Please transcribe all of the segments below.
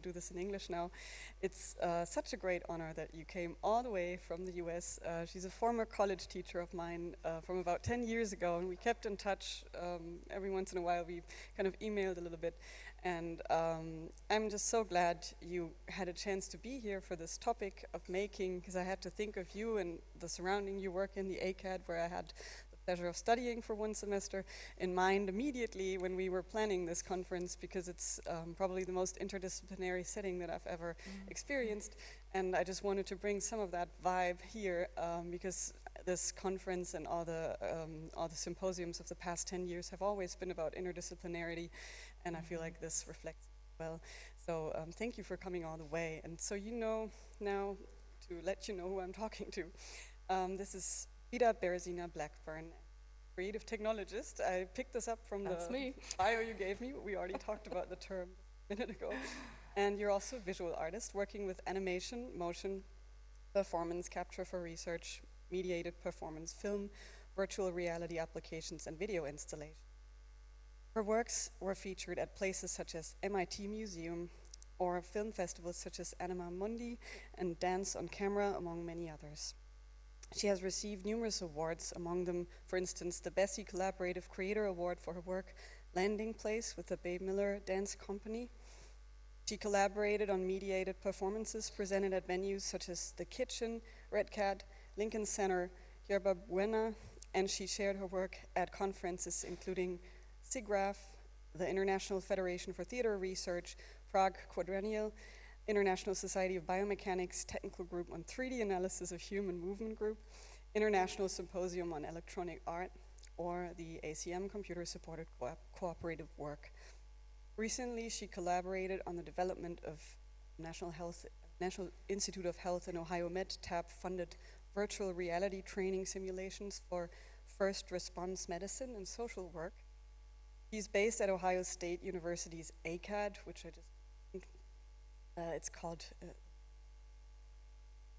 do this in English now. It's such a great honor that you came all the way from the US. She's a former college teacher of mine from about 10 years ago, and we kept in touch every once in a while. We kind of emailed a little bit. And I'm just so glad you had a chance to be here for this topic of making, because I had to think of you and the surrounding you work in, the ACAD, where I had the pleasure of studying for one semester, in mind immediately when we were planning this conference, because it's probably the most interdisciplinary setting that I've ever experienced. And I just wanted to bring some of that vibe here, because this conference and all the symposiums of the past 10 years have always been about interdisciplinarity, and I feel like this reflects well. So thank you for coming all the way. And so you know now, to let you know who I'm talking to, this is Vita Berezina-Blackburn, creative technologist. I picked this up from the bio you gave me. We already talked about the term a minute ago. And you're also a visual artist working with animation, motion, performance, capture for research, mediated performance, film, virtual reality applications, and video installation. Her works were featured at places such as MIT Museum or film festivals such as Anima Mundi and Dance on Camera, among many others. She has received numerous awards, among them, for instance, the Bessie Collaborative Creator Award for her work Landing Place with the Bay Miller Dance Company. She collaborated on mediated performances presented at venues such as The Kitchen, Red Cat, Lincoln Center, Yerba Buena, and she shared her work at conferences including SIGGRAPH, the International Federation for Theater Research, Prague Quadrennial, International Society of Biomechanics Technical Group on 3D Analysis of Human Movement Group, International Symposium on Electronic Art, or the ACM Computer Supported Cooperative Work. Recently, she collaborated on the development of National Institute of Health and Ohio Med-TAP funded virtual reality training simulations for first response medicine and social work. He's based at Ohio State University's ACAD, which I just think it's called,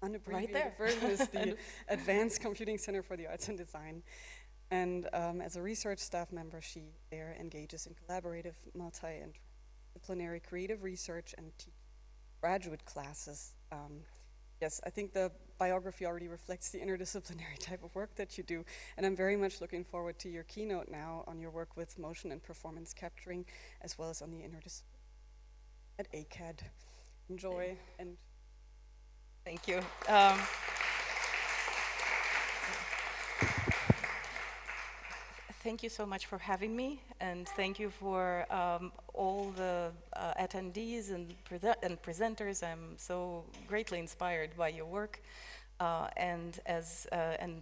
unabbreviated version is the Advanced Computing Center for the Arts and Design. And as a research staff member, she there engages in collaborative, multi-disciplinary creative research and teach graduate classes. Yes, I think the biography already reflects the interdisciplinary type of work that you do, and I'm very much looking forward to your keynote now on your work with motion and performance capturing, as well as on the interdisciplinary at ACAD. Enjoy, and thank you. Thank you so much for having me, and thank you for all the attendees and presenters. I'm so greatly inspired by your work, and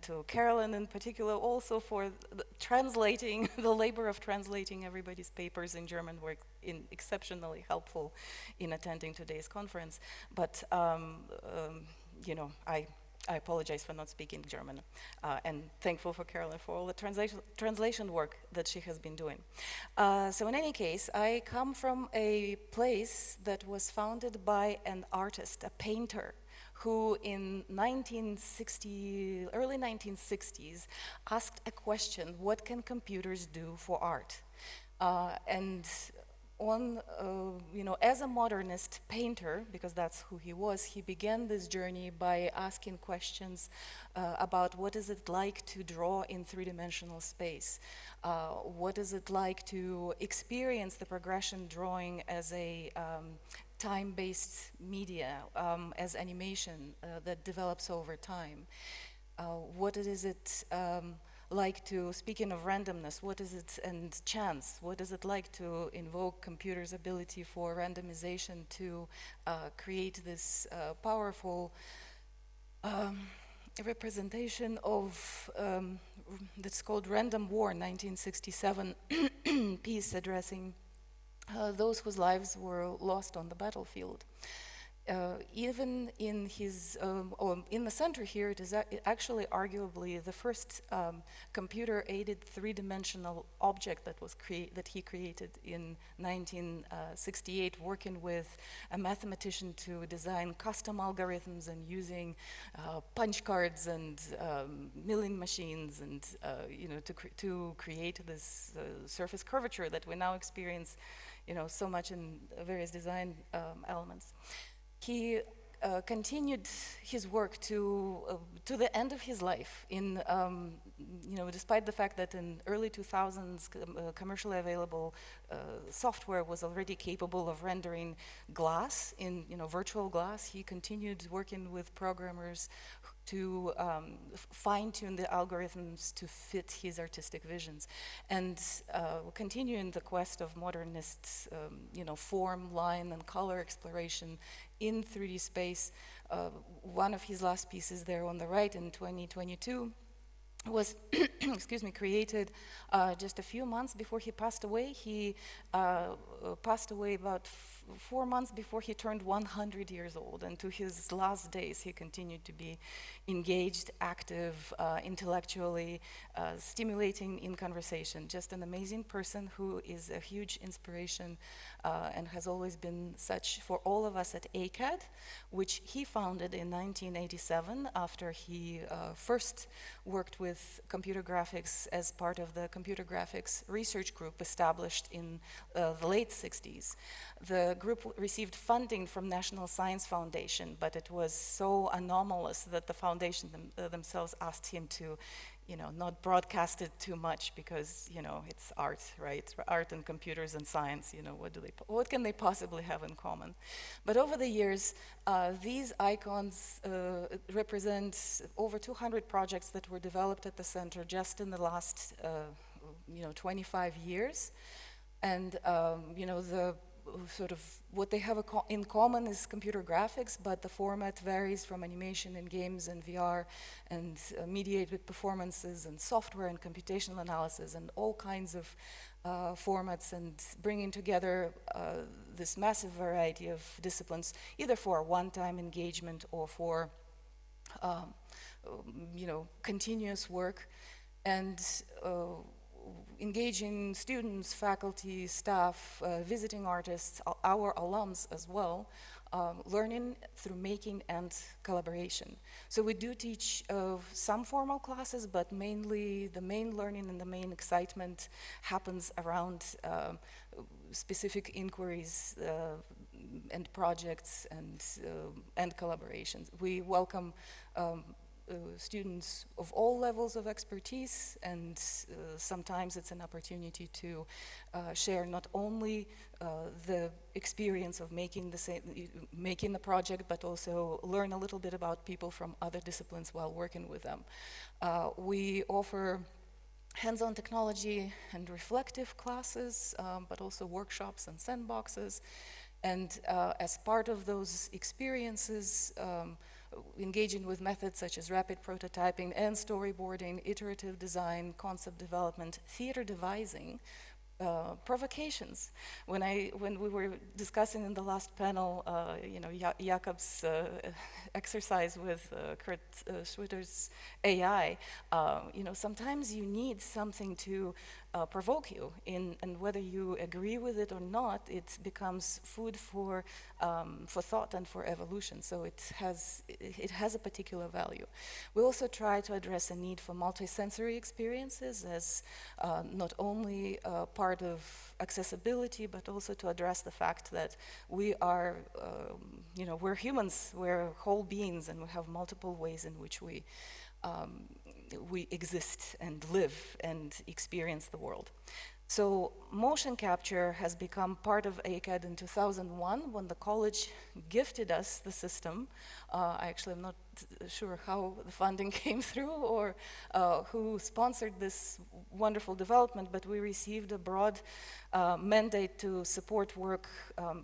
to Carolyn in particular, also for translating the labor of translating everybody's papers in German work, exceptionally helpful in attending today's conference. But you know, I apologize for not speaking German, and thankful for Carolyn for all the translation work that she has been doing. So in any case, I come from a place that was founded by an artist, a painter, who in early 1960s asked a question: what can computers do for art? And you know, as a modernist painter, because that's who he was, he began this journey by asking questions about what is it like to draw in three-dimensional space? What is it like to experience the progression drawing as a time-based media, as animation that develops over time? What is it like to, speaking of randomness, what is it, and chance, what is it like to invoke computers' ability for randomization to create this powerful representation of, that's called Random War, 1967 piece addressing those whose lives were lost on the battlefield. Even in his, or in the center here, it is actually arguably the first computer-aided three-dimensional object that he created in 1968, working with a mathematician to design custom algorithms and using punch cards and milling machines, and you know, to create this surface curvature that we now experience so much in various design elements. He continued his work to the end of his life. Despite the fact that in early 2000s, commercially available software was already capable of rendering glass in virtual glass, he continued working with programmers to fine-tune the algorithms to fit his artistic visions, and continuing the quest of modernist, form, line, and color exploration in 3D space. One of his last pieces there on the right in 2022 was created just a few months before he passed away. He passed away about 4 months before he turned 100 years old, and to his last days he continued to be engaged, active, intellectually, stimulating in conversation. Just an amazing person who is a huge inspiration and has always been such for all of us at ACAD, which he founded in 1987 after he first worked with computer graphics as part of the computer graphics research group established in the late 60s. The group received funding from National Science Foundation, but it was so anomalous that the foundation themselves asked him to not broadcast it too much because, it's art, right? Art and computers and science, what can they possibly have in common? But over the years, these icons represent over 200 projects that were developed at the center just in the last, 25 years. And, the sort of what they have in common is computer graphics, but the format varies from animation and games and VR and mediated performances and software and computational analysis and all kinds of formats, and bringing together this massive variety of disciplines, either for one-time engagement or for continuous work, and engaging students, faculty, staff, visiting artists, our alums as well, learning through making and collaboration. So we do teach some formal classes, but mainly the main learning and the main excitement happens around specific inquiries and projects and collaborations. We welcome students of all levels of expertise, and sometimes it's an opportunity to share not only the experience of making the project, but also learn a little bit about people from other disciplines while working with them. We offer hands-on technology and reflective classes, but also workshops and sandboxes. And as part of those experiences, engaging with methods such as rapid prototyping and storyboarding, iterative design, concept development, theater devising, provocations. When we were discussing in the last panel, Jakob's exercise with Kurt-Schwitters' AI, sometimes you need something to provoke you, and whether you agree with it or not, it becomes food for thought and for evolution. So it has a particular value. We also try to address a need for multisensory experiences as not only part of accessibility, but also to address the fact that we are, we're humans, we're whole beings, and we have multiple ways in which we exist and live and experience the world. So motion capture has become part of ACAD in 2001 when the college gifted us the system. Actually, I'm not sure how the funding came through or who sponsored this wonderful development, but we received a broad mandate to support work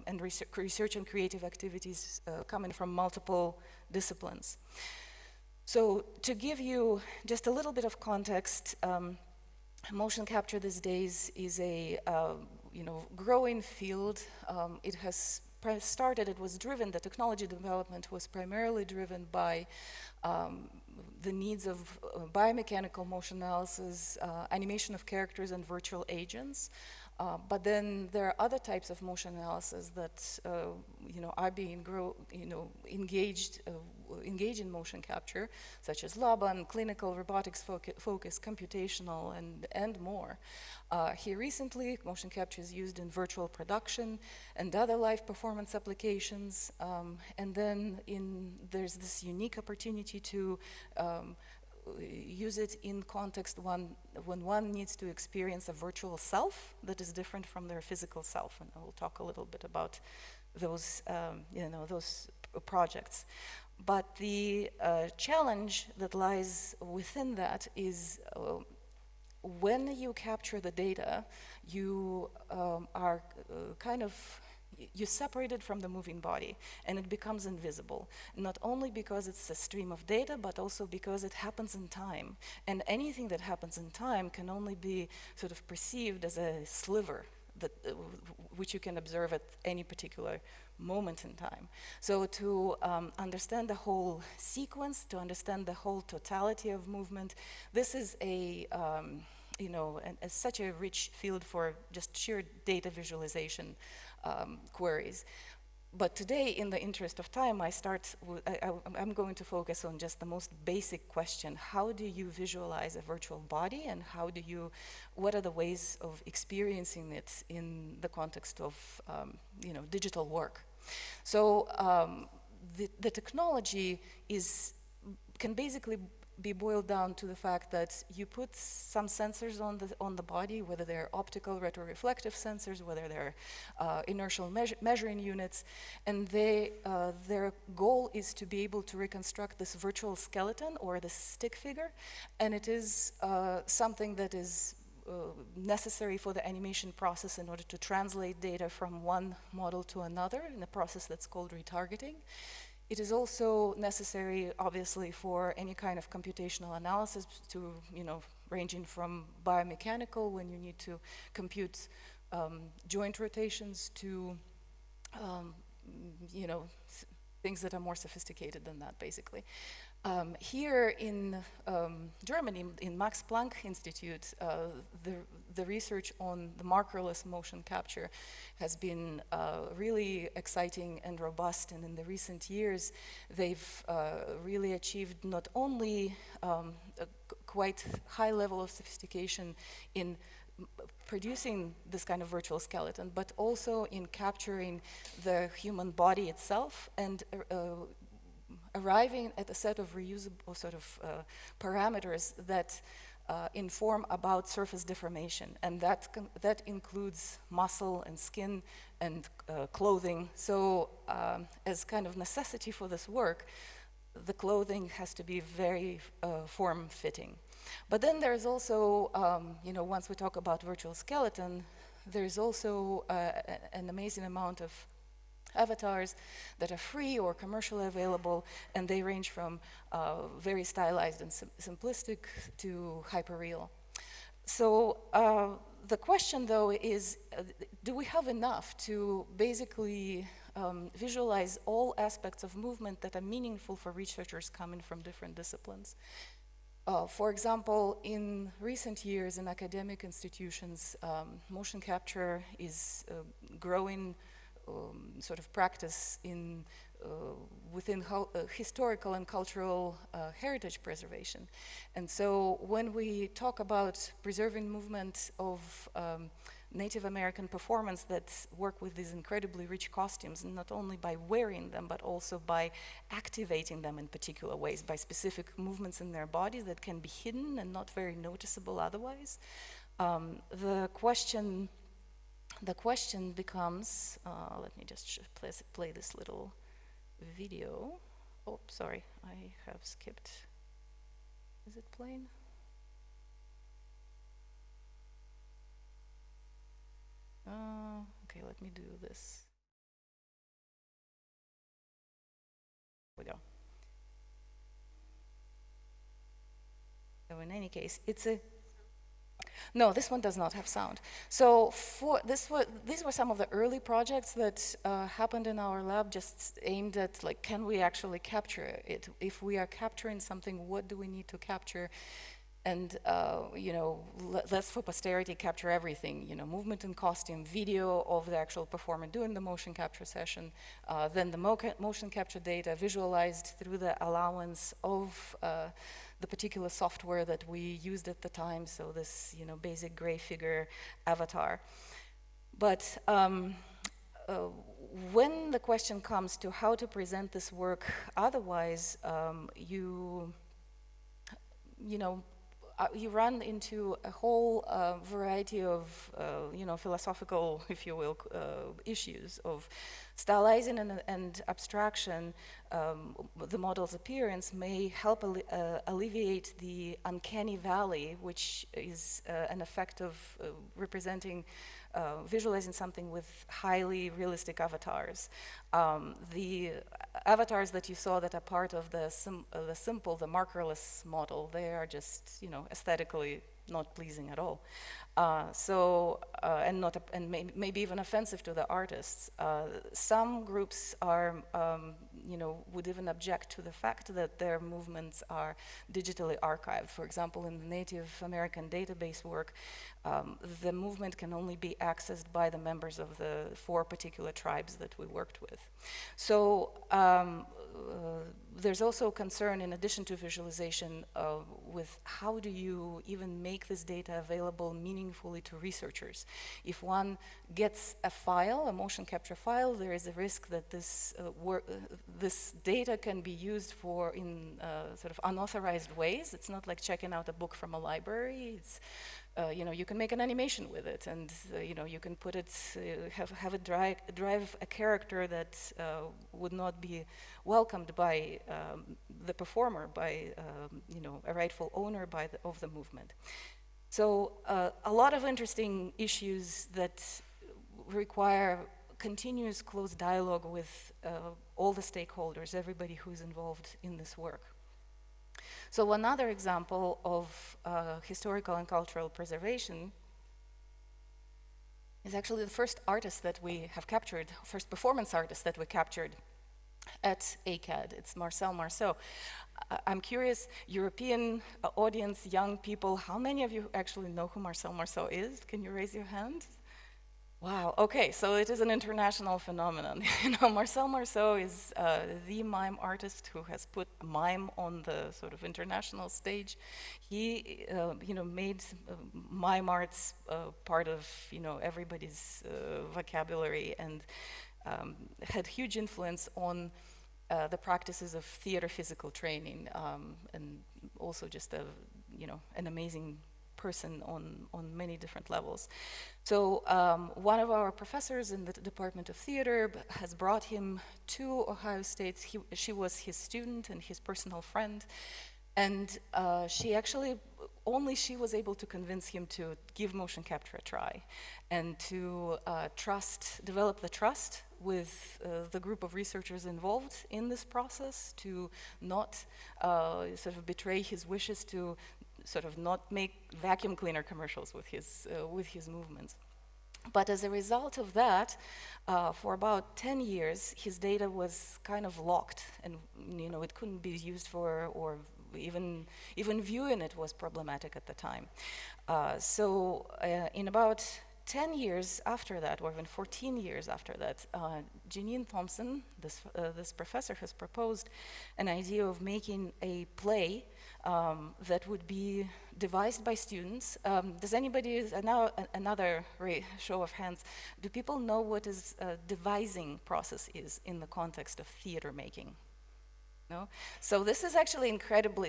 and research and creative activities coming from multiple disciplines. So to give you just a little bit of context, motion capture these days is a growing field. It has the technology development was primarily driven by the needs of biomechanical motion analysis, animation of characters and virtual agents. But then there are other types of motion analysis that are being engaged in motion capture, such as Laban, clinical robotics focus, computational, and more. Here recently, motion capture is used in virtual production and other live performance applications. And then there's this unique opportunity to use it in context when one needs to experience a virtual self that is different from their physical self. And I will talk a little bit about those, those projects. But the challenge that lies within that is when you capture the data, you are you separate it from the moving body, and it becomes invisible, not only because it's a stream of data, but also because it happens in time. And anything that happens in time can only be sort of perceived as a sliver that, which you can observe at any particular moment in time. So to understand the whole sequence, to understand the whole totality of movement, this is such a rich field for just sheer data visualization queries. But today, in the interest of time, I'm going to focus on just the most basic question: how do you visualize a virtual body, and what are the ways of experiencing it in the context of digital work? So the technology can basically be boiled down to the fact that you put some sensors on the body, whether they're optical retroreflective sensors, whether they're inertial measuring units, and their goal is to be able to reconstruct this virtual skeleton or this stick figure, and it is something that is necessary for the animation process in order to translate data from one model to another in a process that's called retargeting. It is also necessary, obviously, for any kind of computational analysis to, ranging from biomechanical, when you need to compute joint rotations, to, things that are more sophisticated than that, basically. Here in Germany, in Max Planck Institute, the research on the markerless motion capture has been really exciting and robust, and in the recent years they've really achieved not only a quite high level of sophistication in producing this kind of virtual skeleton, but also in capturing the human body itself and arriving at a set of reusable parameters that inform about surface deformation, and that includes muscle and skin and clothing. So as kind of necessity for this work, the clothing has to be very form-fitting. But then there's also, once we talk about virtual skeleton, there's also an amazing amount of avatars that are free or commercially available, and they range from very stylized and simplistic to hyperreal. So the question, though, is do we have enough to basically visualize all aspects of movement that are meaningful for researchers coming from different disciplines? For example, in recent years in academic institutions, motion capture is growing sort of practice within historical and cultural heritage preservation. And so when we talk about preserving movement of Native American performance that work with these incredibly rich costumes, not only by wearing them, but also by activating them in particular ways, by specific movements in their bodies that can be hidden and not very noticeable otherwise, the question becomes, let me just play this little video. Oh, sorry, I have skipped. Is it playing? Okay, let me do this. Here we go. So in any case, no, this one does not have sound. So these were some of the early projects that happened in our lab, just aimed at, can we actually capture it? If we are capturing something, what do we need to capture? And, let's for posterity capture everything, movement and costume, video of the actual performer doing the motion capture session, then the motion capture data visualized through the allowance of the particular software that we used at the time, so this, basic gray figure avatar. But when the question comes to how to present this work otherwise, you run into a whole variety of, philosophical, if you will, issues of stylizing and abstraction. The model's appearance may help alleviate the uncanny valley, which is an effect of representing, visualizing something with highly realistic avatars. The avatars that you saw that are part of the simple, the markerless model, they are just, aesthetically not pleasing at all. And maybe even offensive to the artists. Some groups are, would even object to the fact that their movements are digitally archived. For example, in the Native American database work, the movement can only be accessed by the members of the 4 particular tribes that we worked with. So there's also concern, in addition to visualization, with how do you even make this data available meaningfully to researchers. If one gets a file, a motion capture file, there is a risk that this data can be used in sort of unauthorized ways. It's not like checking out a book from a library. It's you can make an animation with it, and you can put it, have it drive a character that would not be welcomed by the performer, by a rightful owner of the movement. So a lot of interesting issues that require continuous close dialogue with all the stakeholders, everybody who's involved in this work. So another example of historical and cultural preservation is actually the first artist that we have captured, first performance artist that we captured at ACAD. It's Marcel Marceau. I'm curious, European audience, young people, how many of you actually know who Marcel Marceau is? Can you raise your hand? Wow, okay, so it is an international phenomenon. Marcel Marceau is the mime artist who has put mime on the sort of international stage. He, made mime arts part of, everybody's vocabulary, and had huge influence on the practices of theater physical training, and also just an amazing person on many different levels. So one of our professors in the Department of Theater has brought him to Ohio State. She was his student and his personal friend, and only she was able to convince him to give motion capture a try, and to develop the trust with the group of researchers involved in this process, to not sort of betray his wishes to sort of not make vacuum cleaner commercials with his movements. But as a result of that, for about 10 years, his data was kind of locked, and it couldn't be used for, or even viewing it was problematic at the time. So in about 10 years after that, or even 14 years after that, Janine Thompson, this professor, has proposed an idea of making a play that would be devised by students. Does anybody, now another show of hands, do people know what is a devising process is in the context of theater making? No? So this is actually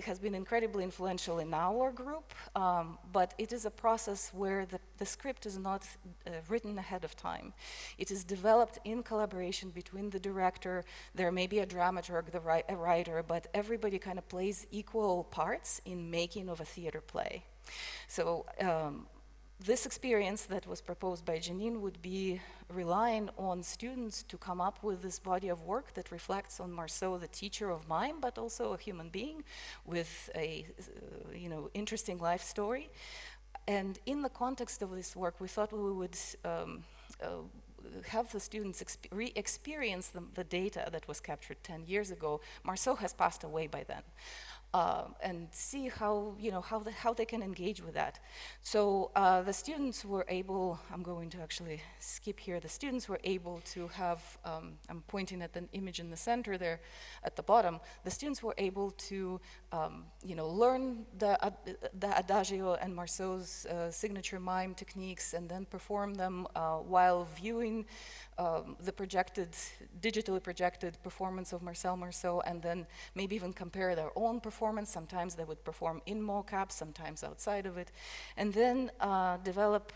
has been incredibly influential in our group, but it is a process where the script is not written ahead of time. It is developed in collaboration between the director, there may be a dramaturg, a writer, but everybody kind of plays equal parts in making of a theater play. So this experience that was proposed by Janine would be relying on students to come up with this body of work that reflects on Marceau, the teacher of mime, but also a human being with a interesting life story. And in the context of this work, we thought we would have the students re-experience the data that was captured 10 years ago. Marceau has passed away by then. and see how, how they can engage with that. So the students were able, I'm going to actually skip here, the students were able to have, I'm pointing at the image in the center there at the bottom, the students were able to learn the adagio and Marceau's signature mime techniques and then perform them while viewing the digitally projected performance of Marceau, and then maybe even compare their own performance. Sometimes they would perform in mocap, sometimes outside of it, and then develop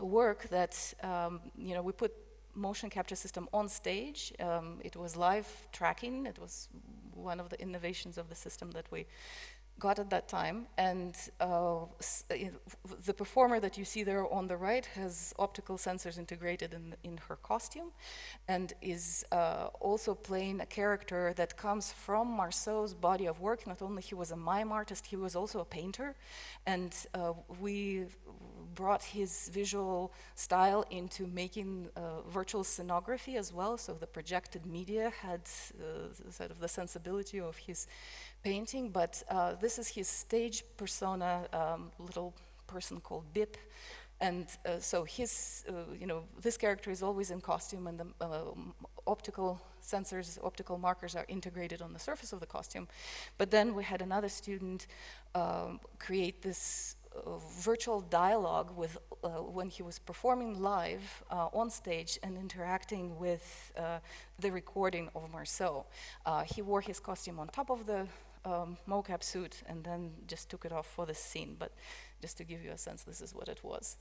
work that, we put motion capture system on stage. It was live tracking. It was one of the innovations of the system that we got at that time, and the performer that you see there on the right has optical sensors integrated in her costume, and is also playing a character that comes from Marceau's body of work. Not only he was a mime artist, he was also a painter, and we brought his visual style into making virtual scenography as well, so the projected media had sort of the sensibility of his painting, but this is his stage persona, little person called Bip, and so his, this character is always in costume, and the optical sensors, optical markers are integrated on the surface of the costume. But then we had another student create this virtual dialogue with when he was performing live on stage and interacting with the recording of Marceau. He wore his costume on top of the mocap suit and then just took it off for the scene, but just to give you a sense, this is what it was.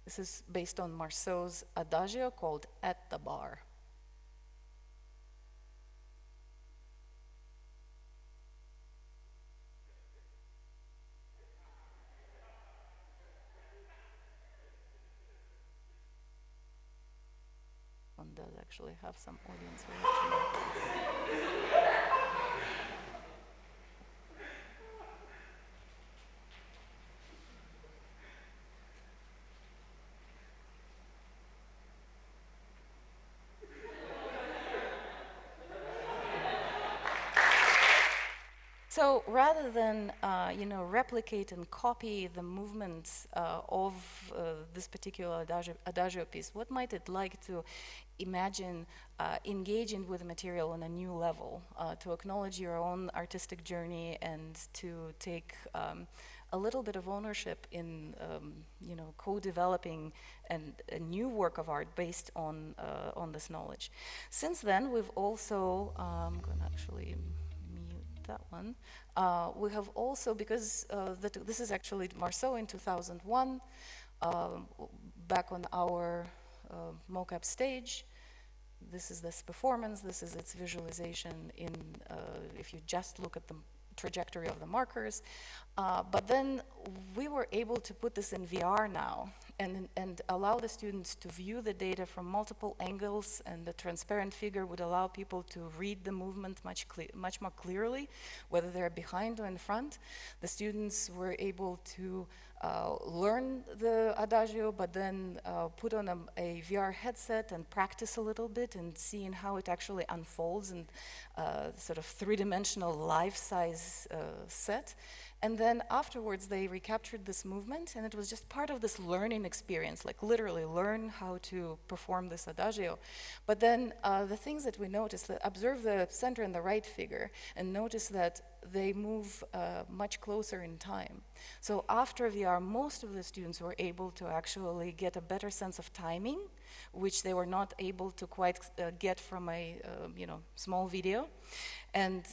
This is based on Marceau's adagio called At the Bar. One does actually have some audience reaction. So rather than replicate and copy the movements of this particular adagio piece, what might it like to imagine engaging with the material on a new level, to acknowledge your own artistic journey and to take a little bit of ownership in co-developing a new work of art based on this knowledge. Since then, we've also, I'm going to actually that one. We have also, because this is actually Marceau in 2001, back on our mocap stage. This is this performance, this is its visualization in, if you just look at the trajectory of the markers. But then we were able to put this in VR now and allow the students to view the data from multiple angles, and the transparent figure would allow people to read the movement much more clearly, whether they're behind or in front. The students were able to learn the adagio, but then put on a VR headset and practice a little bit and seeing how it actually unfolds in sort of three-dimensional life-size set. And then afterwards, they recaptured this movement, and it was just part of this learning experience, like literally learn how to perform this adagio. But then the things that we noticed, observe the center and the right figure, and notice that they move much closer in time. So after VR, most of the students were able to actually get a better sense of timing, which they were not able to quite get from a small video. And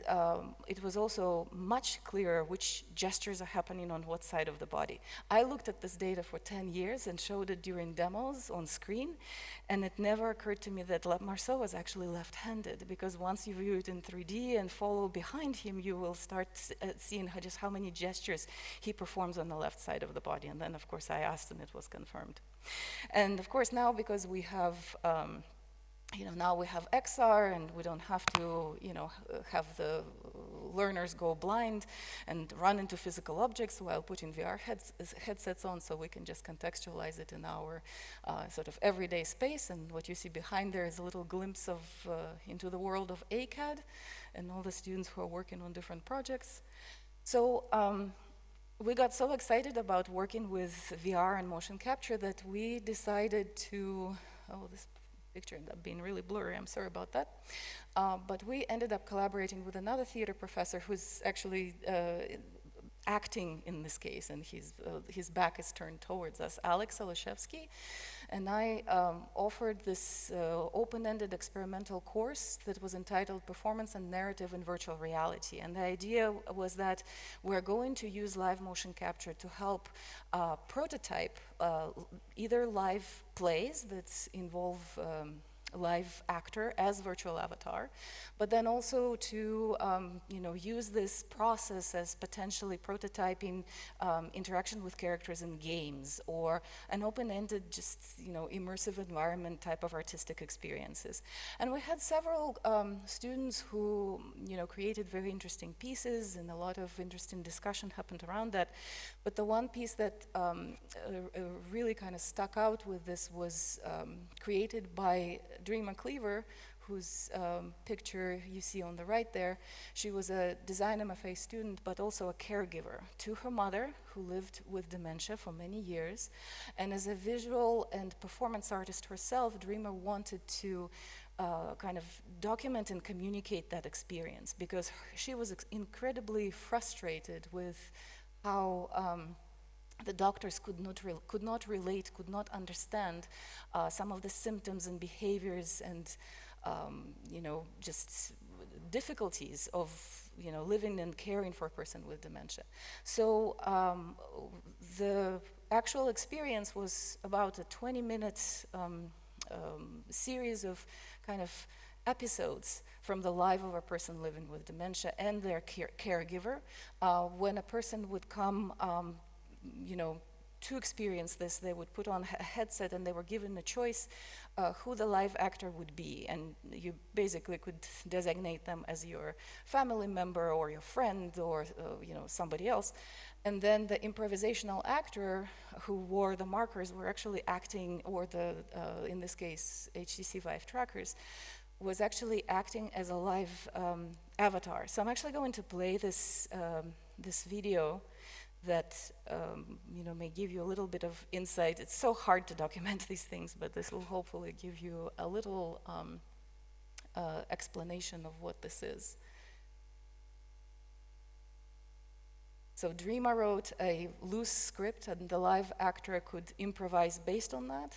it was also much clearer which gestures are happening on what side of the body. I looked at this data for 10 years and showed it during demos on screen, and it never occurred to me that Marceau was actually left-handed, because once you view it in 3D and follow behind him, you will start seeing just how many gestures he performs on the left side of the body. And then, of course, I asked, and it was confirmed. And of course, now because we have now we have XR, and we don't have to, have the learners go blind and run into physical objects while putting VR headsets on, so we can just contextualize it in our sort of everyday space. And what you see behind there is a little glimpse of into the world of ACAD and all the students who are working on different projects. So we got so excited about working with VR and motion capture that we decided to, this picture ended up being really blurry, I'm sorry about that. But we ended up collaborating with another theater professor who's actually acting in this case, and his back is turned towards us, Alex Alashevsky. And I offered this open-ended experimental course that was entitled Performance and Narrative in Virtual Reality. And the idea was that we're going to use live motion capture to help prototype either live plays that involve live actor as virtual avatar, but then also to use this process as potentially prototyping interaction with characters in games or an open-ended, just immersive environment type of artistic experiences. And we had several students who created very interesting pieces, and a lot of interesting discussion happened around that. But the one piece that really kind of stuck out with this was created by Dreama Cleaver, whose picture you see on the right there. She was a design MFA student, but also a caregiver to her mother, who lived with dementia for many years. And as a visual and performance artist herself, Dreama wanted to kind of document and communicate that experience, because she was incredibly frustrated with how the doctors could not relate, could not understand some of the symptoms and behaviors and just difficulties of living and caring for a person with dementia. So the actual experience was about a 20-minute series of kind of episodes from the life of a person living with dementia and their caregiver. When a person would come to experience this, they would put on a headset and they were given a choice who the live actor would be. And you basically could designate them as your family member or your friend or somebody else. And then the improvisational actor who wore the markers were actually acting, or the, in this case, HTC Vive trackers, was actually acting as a live avatar. So I'm actually going to play this, this video that may give you a little bit of insight. It's so hard to document these things, but this will hopefully give you a little explanation of what this is. So Dreama wrote a loose script, and the live actor could improvise based on that.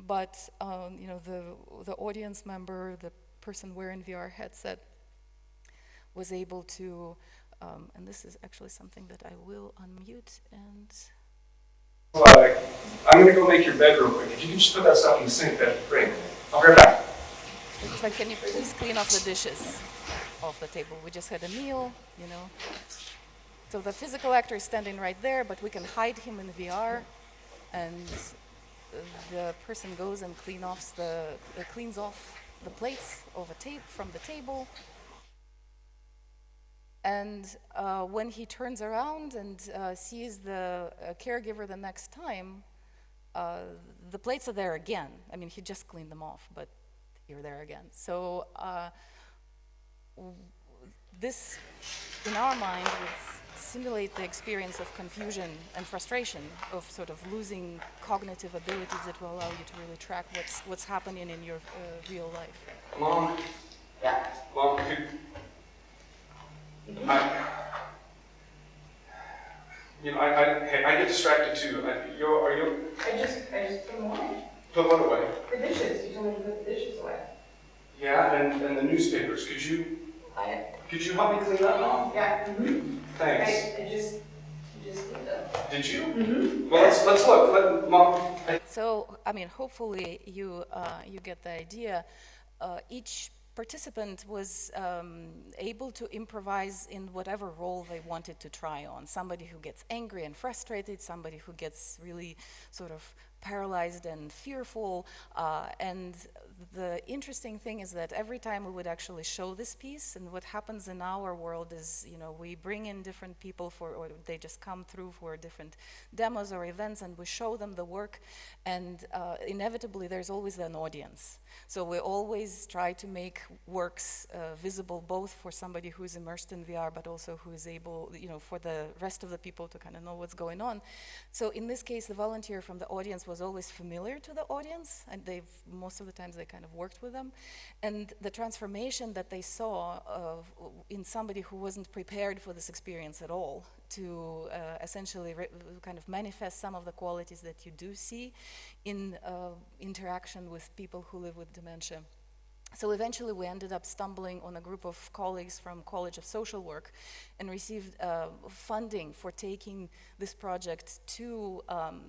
But the audience member, the person wearing VR headset, was able to. And this is actually something that I will unmute and... I'm going to go make your bed real quick. If you can just put that stuff in the sink, that'd be great. I'll be right back. It's like, can you please clean off the dishes off the table? We just had a meal, So the physical actor is standing right there, but we can hide him in VR, and the person goes and cleans off the plates of from the table. And when he turns around and sees the caregiver the next time, the plates are there again. I mean, he just cleaned them off, but you're there again. So this, in our mind, would simulate the experience of confusion and frustration of sort of losing cognitive abilities that will allow you to really track what's happening in your real life. Mom? Yeah? Mom, I get distracted too. Are you? I just put them away. Put what away? The dishes. You told me to put the dishes away. Yeah, and the newspapers. Could you help me clean that, Mom? Yeah. Mm-hmm. Thanks. I just did that. Did you? Mm-hmm. Well, let's look. Mom. So, I mean, hopefully you get the idea. Each participant was able to improvise in whatever role they wanted to try on. Somebody who gets angry and frustrated, somebody who gets really sort of paralyzed and fearful. And the interesting thing is that every time we would actually show this piece, and what happens in our world is, we bring in different people or they just come through for different demos or events, and we show them the work, and inevitably there's always an audience. So we always try to make works visible both for somebody who's immersed in VR, but also who is able, for the rest of the people to kind of know what's going on. So in this case, the volunteer from the audience was always familiar to the audience, and most of the times they kind of worked with them. And the transformation that they saw in somebody who wasn't prepared for this experience at all, to essentially kind of manifest some of the qualities that you do see in interaction with people who live with dementia. So eventually we ended up stumbling on a group of colleagues from College of Social Work and received funding for taking this project to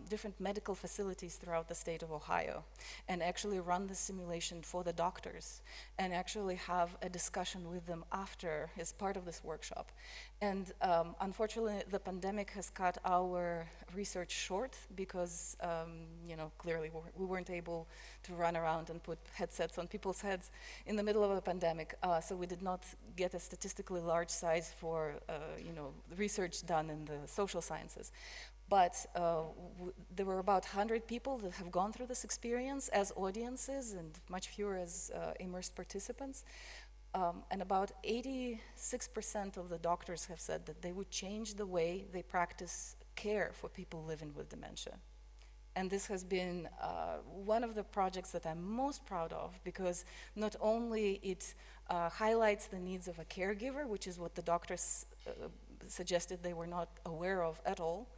different medical facilities throughout the state of Ohio and actually run the simulation for the doctors and actually have a discussion with them after as part of this workshop. And unfortunately, the pandemic has cut our research short because, clearly we weren't able to run around and put headsets on people's heads in the middle of a pandemic. So we did not get a statistically large size for, research done in the social sciences. But there were about 100 people that have gone through this experience as audiences and much fewer as immersed participants. And about 86% of the doctors have said that they would change the way they practice care for people living with dementia. And this has been one of the projects that I'm most proud of, because not only it highlights the needs of a caregiver, which is what the doctors suggested they were not aware of at all,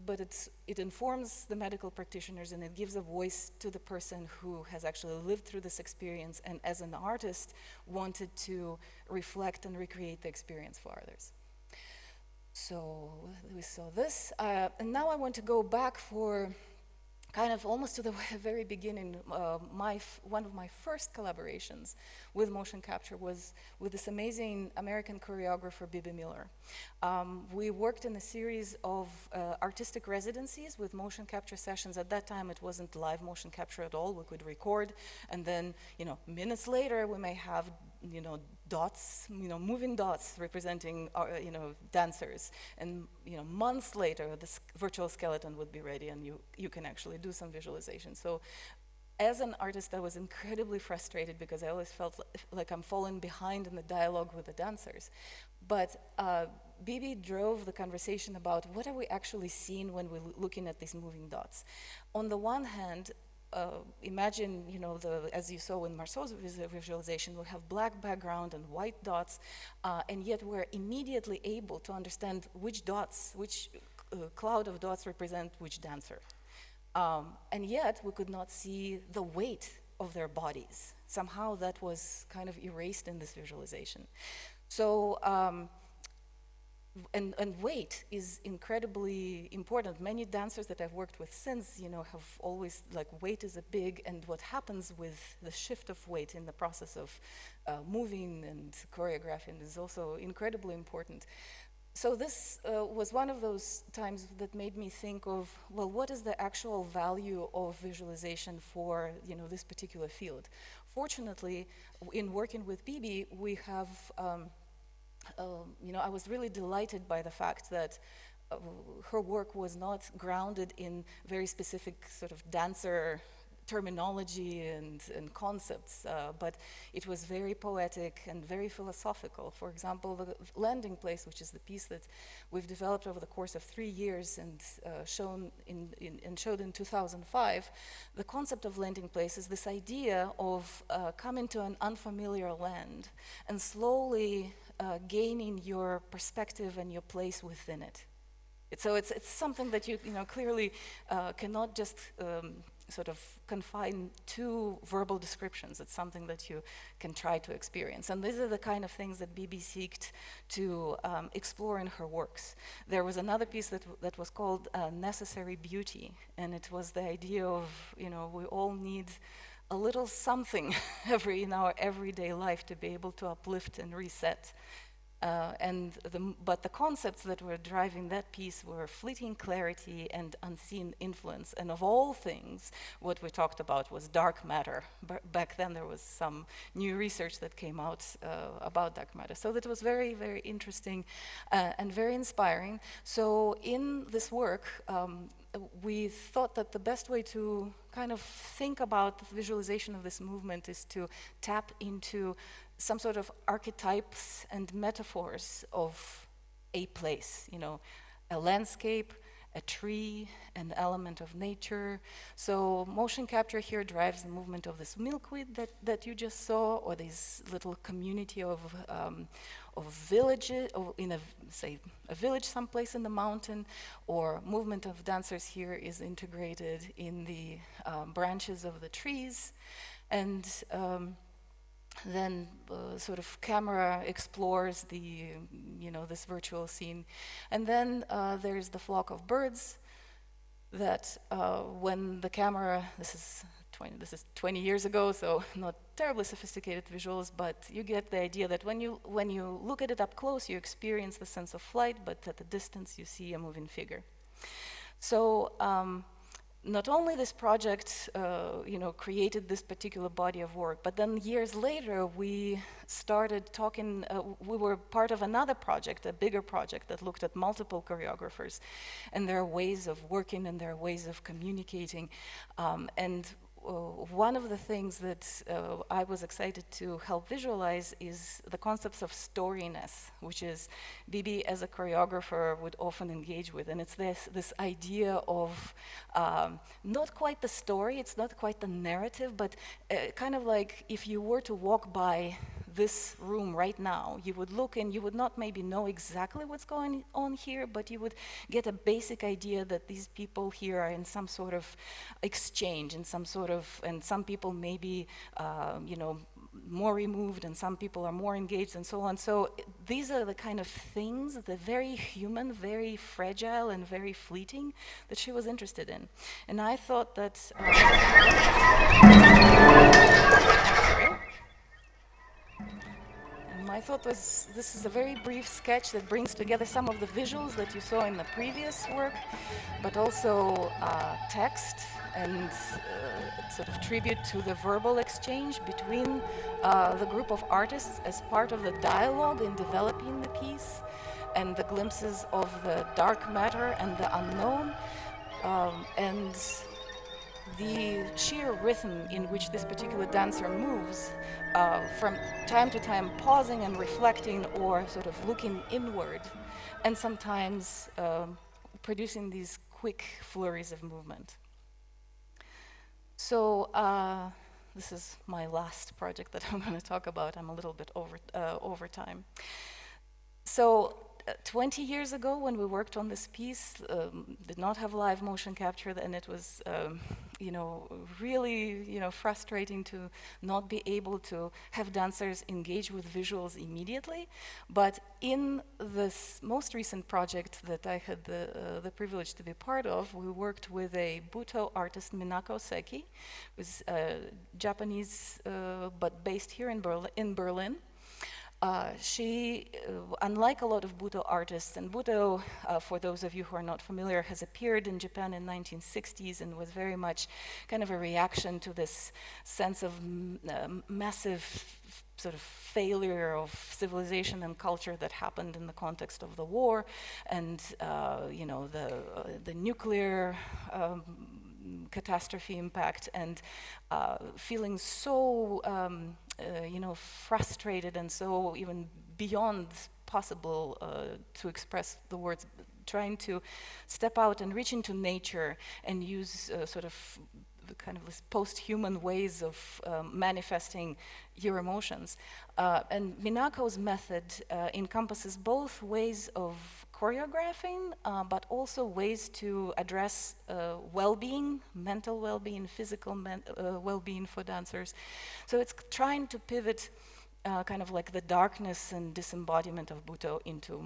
but it informs the medical practitioners, and it gives a voice to the person who has actually lived through this experience and as an artist wanted to reflect and recreate the experience for others. So we saw this, and now I want to go back for kind of almost to the very beginning. One of my first collaborations with motion capture was with this amazing American choreographer, Bibi Miller. We worked in a series of artistic residencies with motion capture sessions. At that time, it wasn't live motion capture at all. We could record, and then, minutes later, we may have, dots, moving dots representing, dancers. And, months later, this virtual skeleton would be ready, and you can actually do some visualization. So as an artist, I was incredibly frustrated because I always felt like I'm falling behind in the dialogue with the dancers. But Bibi drove the conversation about what are we actually seeing when we're looking at these moving dots. On the one hand, imagine, as you saw in Marceau's visualization, we have black background and white dots, and yet we're immediately able to understand which cloud of dots represent which dancer. And yet we could not see the weight of their bodies. Somehow that was kind of erased in this visualization. So, and weight is incredibly important. Many dancers that I've worked with since, have always, weight is a big, and what happens with the shift of weight in the process of moving and choreographing is also incredibly important. So this was one of those times that made me think of, well, what is the actual value of visualization for, this particular field? Fortunately, in working with Bibi, we have I was really delighted by the fact that her work was not grounded in very specific sort of dancer terminology and concepts, but it was very poetic and very philosophical. For example, the landing place, which is the piece that we've developed over the course of 3 years and showed in 2005, the concept of landing place is this idea of coming to an unfamiliar land and slowly gaining your perspective and your place within it. So it's something that you clearly cannot just sort of confine to verbal descriptions. It's something that you can try to experience. And these are the kind of things that Bibi sought to explore in her works. There was another piece that was called Necessary Beauty, and it was the idea of, we all need a little something in our everyday life to be able to uplift and reset. But the concepts that were driving that piece were fleeting clarity and unseen influence. And of all things, what we talked about was dark matter. Back then there was some new research that came out about dark matter. So that was very, very interesting and very inspiring. So in this work, we thought that the best way to kind of think about the visualization of this movement is to tap into some sort of archetypes and metaphors of a place, you know, a landscape, a tree, an element of nature. So motion capture here drives the movement of this milkweed that you just saw, or this little community of villages, or in a village someplace in the mountain, or movement of dancers here is integrated in the branches of the trees. And then sort of camera explores the, this virtual scene. And then there's the flock of birds that when the camera, this is 20 years ago, so not terribly sophisticated visuals, but you get the idea that when you look at it up close, you experience the sense of flight, but at a distance you see a moving figure. So not only this project, created this particular body of work, but then years later we started talking. We were part of another project, a bigger project that looked at multiple choreographers and their ways of working and their ways of communicating. One of the things that I was excited to help visualize is the concepts of storyness, which is Bibi as a choreographer would often engage with. And it's this idea of not quite the story, it's not quite the narrative, but kind of like if you were to walk by this room right now, you would look and you would not maybe know exactly what's going on here, but you would get a basic idea that these people here are in some sort of exchange, and some people may be, more removed, and some people are more engaged, and so on. So these are the kind of things, the very human, very fragile, and very fleeting, that she was interested in. And I thought that. My thought was, this is a very brief sketch that brings together some of the visuals that you saw in the previous work, but also text and sort of tribute to the verbal exchange between the group of artists as part of the dialogue in developing the piece, and the glimpses of the dark matter and the unknown, and the sheer rhythm in which this particular dancer moves, from time to time pausing and reflecting, or sort of looking inward, and sometimes producing these quick flurries of movement. So this is my last project that I'm going to talk about. I'm a little bit over time. So 20 years ago, when we worked on this piece, did not have live motion capture, and it was, really, frustrating to not be able to have dancers engage with visuals immediately. But in this most recent project that I had the privilege to be part of, we worked with a Buto artist, Minako Seki, who's Japanese, but based here in Berlin. She, unlike a lot of Buto artists, and Buto, for those of you who are not familiar, has appeared in Japan in 1960s and was very much kind of a reaction to this sense of massive sort of failure of civilization and culture that happened in the context of the war, and the nuclear catastrophe impact, and feeling so frustrated and so even beyond possible to express the words, trying to step out and reach into nature and use sort of kind of this post-human ways of manifesting your emotions. And Minako's method encompasses both ways of choreographing, but also ways to address well-being, mental well-being, physical well-being for dancers. So it's trying to pivot kind of like the darkness and disembodiment of Buto into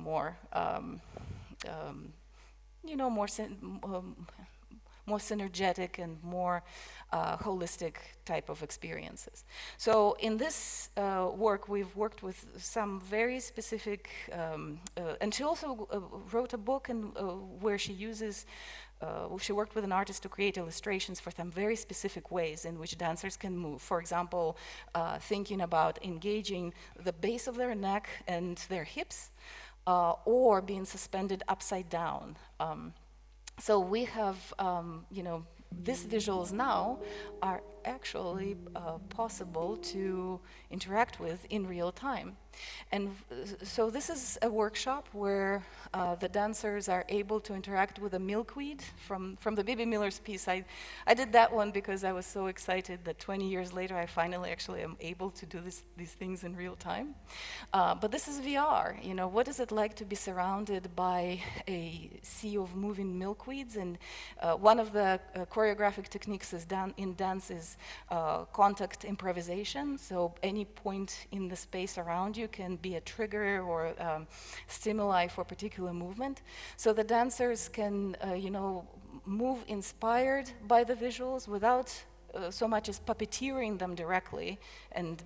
more synergetic and more holistic type of experiences. So in this work, we've worked with some very specific, and she also wrote a book where she uses she worked with an artist to create illustrations for some very specific ways in which dancers can move. For example, thinking about engaging the base of their neck and their hips, or being suspended upside down. So we have, these visuals now are actually possible to interact with in real time. And so this is a workshop where the dancers are able to interact with a milkweed from the Bibi Miller's piece. I did that one because I was so excited that 20 years later I finally actually am able to do these things in real time. But this is VR. What is it like to be surrounded by a sea of moving milkweeds? And one of the choreographic techniques in dance is contact improvisation. So any point in the space around you can be a trigger or stimuli for particular movement. So the dancers can, move inspired by the visuals without so much as puppeteering them directly and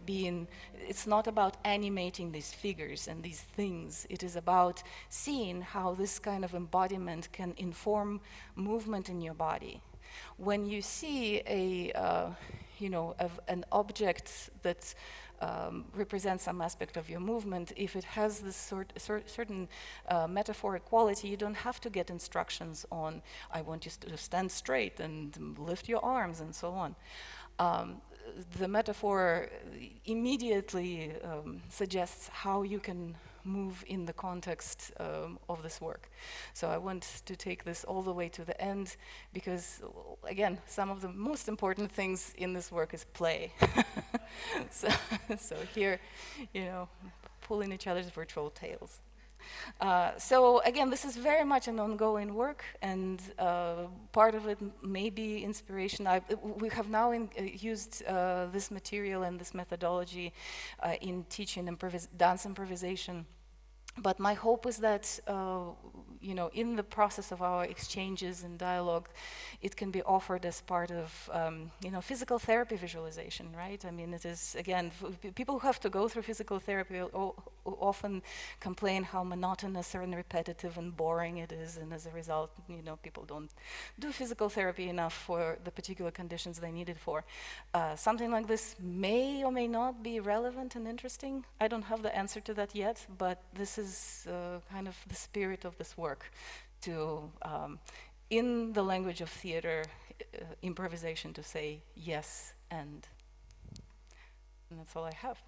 it's not about animating these figures and these things. It is about seeing how this kind of embodiment can inform movement in your body. When you see an object that represents some aspect of your movement, if it has this certain metaphoric quality, you don't have to get instructions on, I want you to stand straight and lift your arms and so on. The metaphor immediately suggests how you can move in the context of this work. So I want to take this all the way to the end because, again, some of the most important things in this work is play. So here, pulling each other's virtual tails. So again, this is very much an ongoing work, and part of it may be inspiration. We have now used this material and this methodology in teaching dance improvisation. But my hope is that, in the process of our exchanges and dialogue, it can be offered as part of, physical therapy visualization, right? I mean, it is, again, people who have to go through physical therapy often complain how monotonous and repetitive and boring it is, and as a result, people don't do physical therapy enough for the particular conditions they need it for. Something like this may or may not be relevant and interesting. I don't have the answer to that yet, but this is kind of the spirit of this work, to, in the language of theater, improvisation, to say yes and that's all I have.